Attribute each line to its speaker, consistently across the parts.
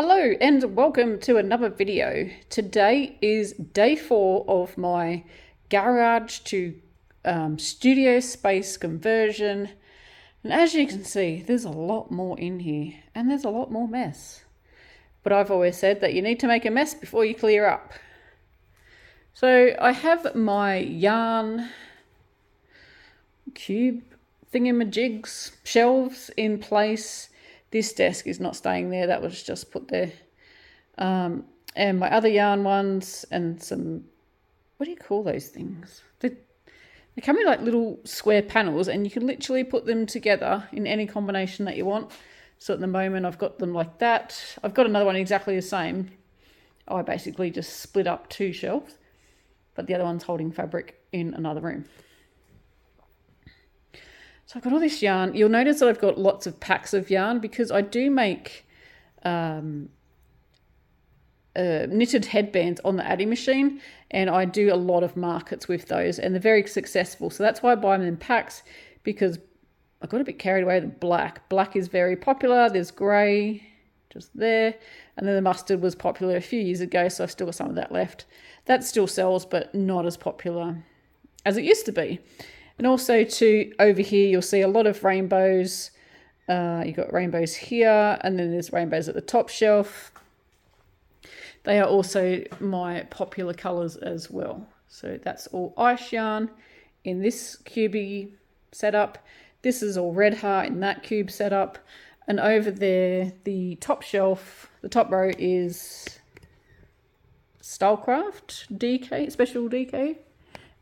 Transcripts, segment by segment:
Speaker 1: Hello and welcome to another video. Today is day 4 of my garage to studio space conversion. And as you can see, there's a lot more in here and there's a lot more mess. But I've always said that you need to make a mess before you clear up. So I have my yarn cube thingamajigs shelves in place. This desk is not staying there, that was just put there. And my other yarn ones and some, what do you call those things? They come in like little square panels and you can literally put them together in any combination that you want. So at the moment I've got them like that. I've got another one exactly the same. I basically just split up 2 shelves, but the other one's holding fabric in another room. So I've got all this yarn. You'll notice that I've got lots of packs of yarn because I do make knitted headbands on the Addi machine, and I do a lot of markets with those and they're very successful. So that's why I buy them in packs, because I got a bit carried away with black. Black is very popular. There's grey just there, and then the mustard was popular a few years ago, so I've still got some of that left. That still sells, but not as popular as it used to be. And also over here, you'll see a lot of rainbows. You've got rainbows here, and then there's rainbows at the top shelf. They are also my popular colours as well. So that's all ice yarn in this cubey setup. This is all red heart in that cube setup. And over there, the top shelf, the top row is Stylecraft DK, special DK.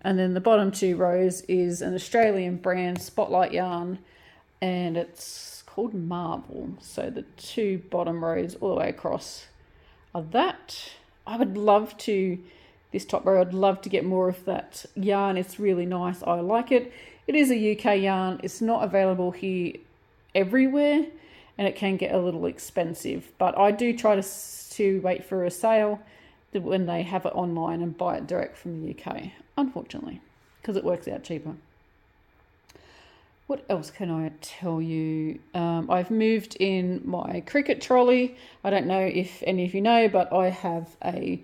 Speaker 1: And then the bottom 2 rows is an Australian brand, Spotlight yarn, and it's called Marble. So the 2 bottom rows all the way across are that. I would love to, this top row, I'd love to get more of that yarn. It's really nice. I like it. It is a UK yarn. It's not available here everywhere, and it can get a little expensive. But I do try to wait for a sale when they have it online and buy it direct from the UK, unfortunately, because it works out cheaper. What else can I tell you? I've moved in my Cricut trolley. I don't know if any of you know, but I have a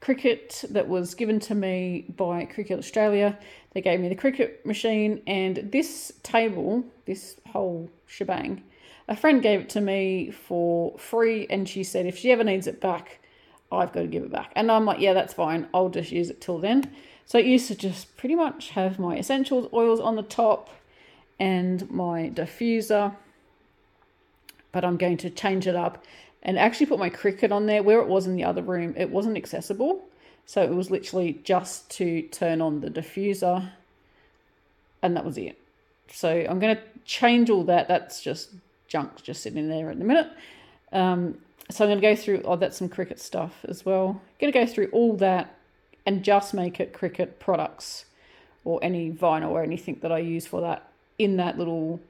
Speaker 1: Cricut that was given to me by Cricut Australia. They gave me the Cricut machine and this table, this whole shebang. A friend gave it to me for free, and she said if she ever needs it back, I've got to give it back. And I'm like, yeah, that's fine. I'll just use it till then. So I used to just pretty much have my essentials oils on the top and my diffuser. But I'm going to change it up and actually put my Cricut on there. Where it was in the other room, it wasn't accessible. So it was literally just to turn on the diffuser, and that was it. So I'm going to change all that. That's just junk just sitting there at the minute. So I'm going to go through, that's some Cricut stuff as well. I'm going to go through all that and just make it Cricut products or any vinyl or anything that I use for that in that little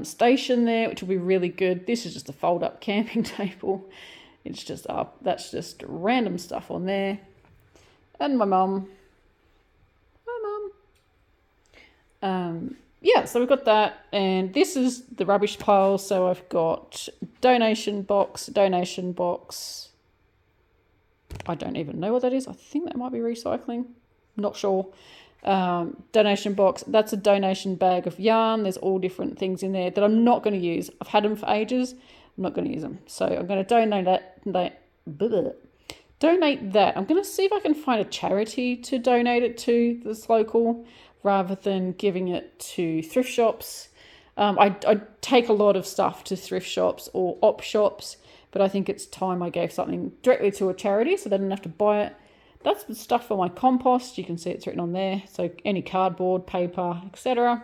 Speaker 1: station there, which will be really good. This is just a fold-up camping table. It's just up. That's just random stuff on there. And my mum. Hi, Mum. Yeah, so we've got that, and this is the rubbish pile. So I've got donation box. I don't even know what that is. I think that might be recycling. Not sure. Donation box. That's a donation bag of yarn. There's all different things in there that I'm not going to use. I've had them for ages. I'm not going to use them. So I'm going to donate that. I'm going to see if I can find a charity to donate it to that's local, rather than giving it to thrift shops. I take a lot of stuff to thrift shops or op shops, but I think it's time I gave something directly to a charity so they didn't have to buy it. That's the stuff for my compost. You can see it's written on there. So any cardboard, paper, etc.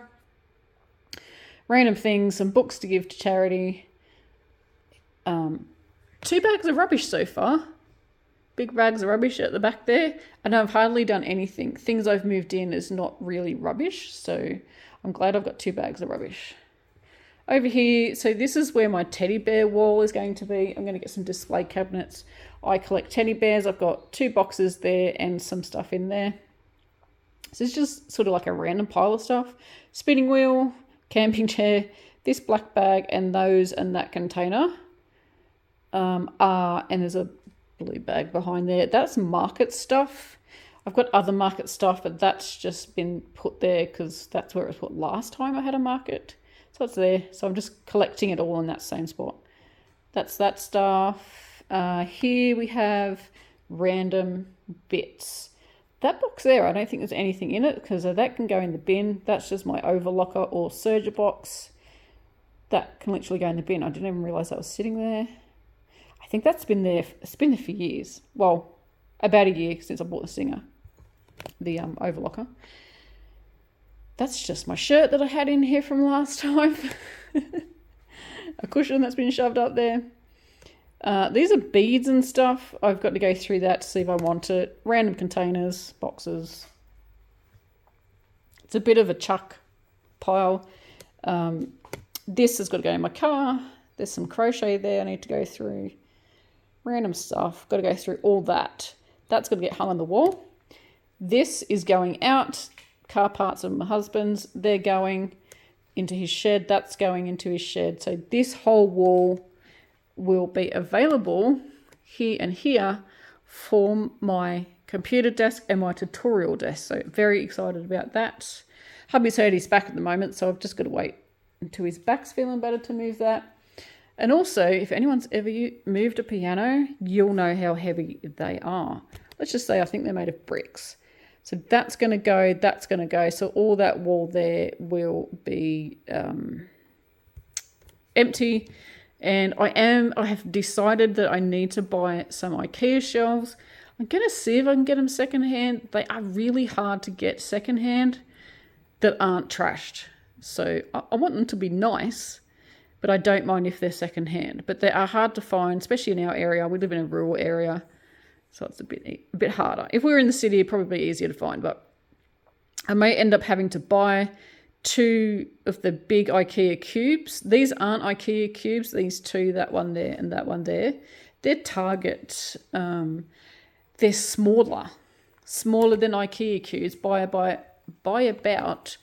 Speaker 1: Random things, some books to give to charity. 2 bags of rubbish so far. Big bags of rubbish at the back there, and I've hardly done anything. Things I've moved in is not really rubbish, so I'm glad I've got 2 bags of rubbish. Over here, so this is where my teddy bear wall is going to be. I'm going to get some display cabinets. I collect teddy bears. I've got 2 boxes there and some stuff in there. So it's just sort of like a random pile of stuff. Spinning wheel, camping chair, this black bag, and those and that container. and there's a blue bag behind there. That's market stuff. I've got other market stuff, but that's just been put there because that's where it was put last time I had a market. So it's there. So I'm just collecting it all in that same spot. That's that stuff. Here we have random bits. That box there, I don't think there's anything in it because that can go in the bin. That's just my overlocker or serger box. That can literally go in the bin. I didn't even realise that was sitting there. I think that's been there. It's been there for years. Well, about a year since I bought the Singer, the overlocker. That's just my shirt that I had in here from last time. A cushion that's been shoved up there. These are beads and stuff. I've got to go through that to see if I want it. Random containers, boxes. It's a bit of a chuck pile. This has got to go in my car. There's some crochet there I need to go through. Random stuff. Got to go through all that. That's got to get hung on the wall. This is going out. Car parts of my husband's. They're going into his shed. That's going into his shed. So this whole wall will be available here and here for my computer desk and my tutorial desk. So very excited about that. Hubby's hurt his back at the moment, so I've just got to wait until his back's feeling better to move that. And also, if anyone's ever moved a piano, you'll know how heavy they are. Let's just say I think they're made of bricks. So that's going to go, that's going to go. So all that wall there will be empty. And I have decided that I need to buy some IKEA shelves. I'm going to see if I can get them secondhand. They are really hard to get secondhand that aren't trashed. So I want them to be nice, but I don't mind if they're secondhand. But they are hard to find, especially in our area. We live in a rural area, so it's a bit harder. If we were in the city, it'd probably be easier to find. But I may end up having to buy 2 of the big IKEA cubes. These aren't IKEA cubes. These 2, that one there and that one there. They're Target. They're smaller than IKEA cubes by about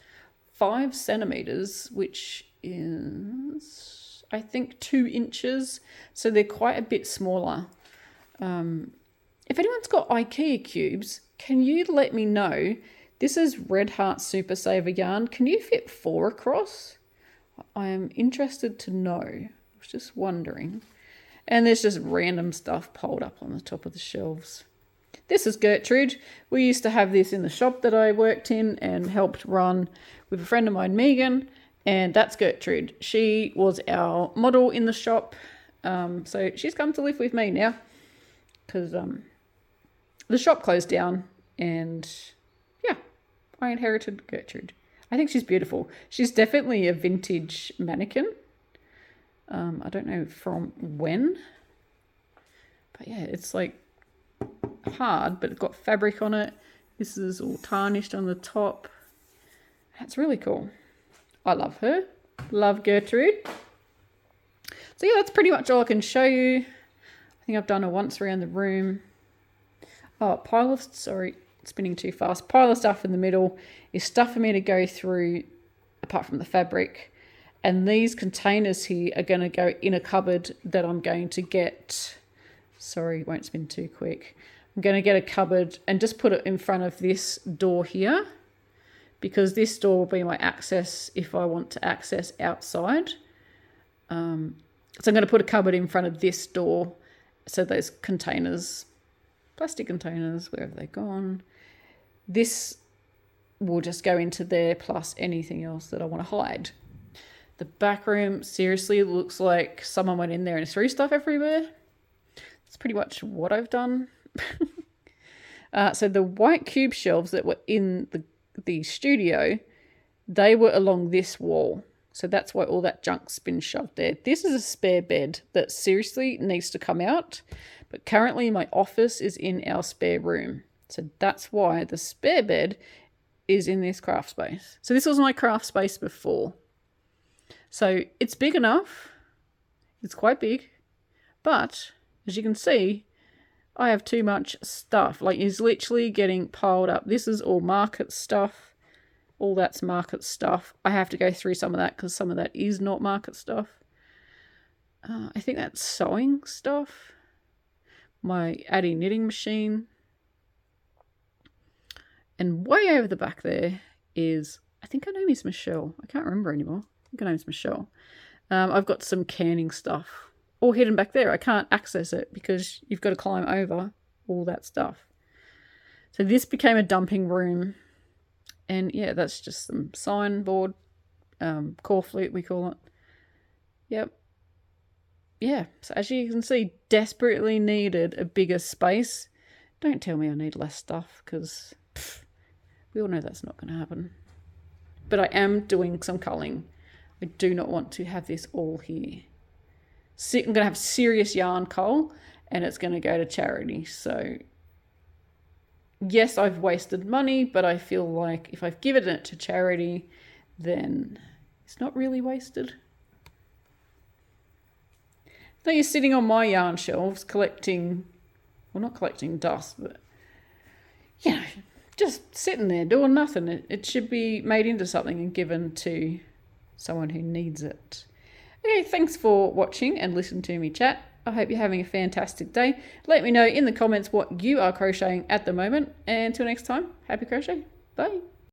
Speaker 1: 5 centimeters, which is, I think, 2 inches. So they're quite a bit smaller. If anyone's got IKEA cubes, can you let me know? This is Red Heart Super Saver yarn. Can you fit 4 across? I am interested to know. I was just wondering. And there's just random stuff piled up on the top of the shelves. This is Gertrude. We used to have this in the shop that I worked in and helped run with a friend of mine, Megan, and that's Gertrude. She was our model in the shop, so she's come to live with me now because the shop closed down, and yeah, I inherited Gertrude. I think she's beautiful. She's definitely a vintage mannequin. I don't know from when, but yeah, it's like hard, but it's got fabric on it. This is all tarnished on the top. That's really cool. I love her. Love Gertrude. So yeah, that's pretty much all I can show you. I think I've done it once around the room. Oh, spinning too fast. Pile of stuff in the middle is stuff for me to go through apart from the fabric. And these containers here are going to go in a cupboard that I'm going to get. Sorry, won't spin too quick. I'm going to get a cupboard and just put it in front of this door here, because this door will be my access if I want to access outside. So I'm going to put a cupboard in front of this door. So those containers, plastic containers, where have they gone? This will just go into there plus anything else that I want to hide. The back room seriously looks like someone went in there and threw stuff everywhere. That's pretty much what I've done. So the white cube shelves that were in the studio, they were along this wall. So that's why all that junk's been shoved there. This is a spare bed that seriously needs to come out. But currently my office is in our spare room. So that's why the spare bed is in this craft space. So this was my craft space before. So it's big enough. It's quite big. But as you can see, I have too much stuff. Like, it's literally getting piled up. This is all market stuff. All that's market stuff. I have to go through some of that because some of that is not market stuff. I think that's sewing stuff. My Addi knitting machine. And way over the back there is, I think her name is Michelle. I can't remember anymore. I think her name's Michelle. I've got some canning stuff all hidden back there. I can't access it because you've got to climb over all that stuff. So this became a dumping room. And yeah, that's just some signboard, core flute we call it. Yep. Yeah, so as you can see, desperately needed a bigger space. Don't tell me I need less stuff, because we all know that's not going to happen. But I am doing some culling. I do not want to have this all here. I'm going to have serious yarn cull, and it's going to go to charity. So yes, I've wasted money, but I feel like if I've given it to charity, then it's not really wasted. Now you're sitting on my yarn shelves collecting, well, not collecting dust, but, you know, just sitting there doing nothing. It should be made into something and given to someone who needs it. Okay, thanks for watching and listening to me chat. I hope you're having a fantastic day. Let me know in the comments what you are crocheting at the moment. And until next time, happy crochet. Bye.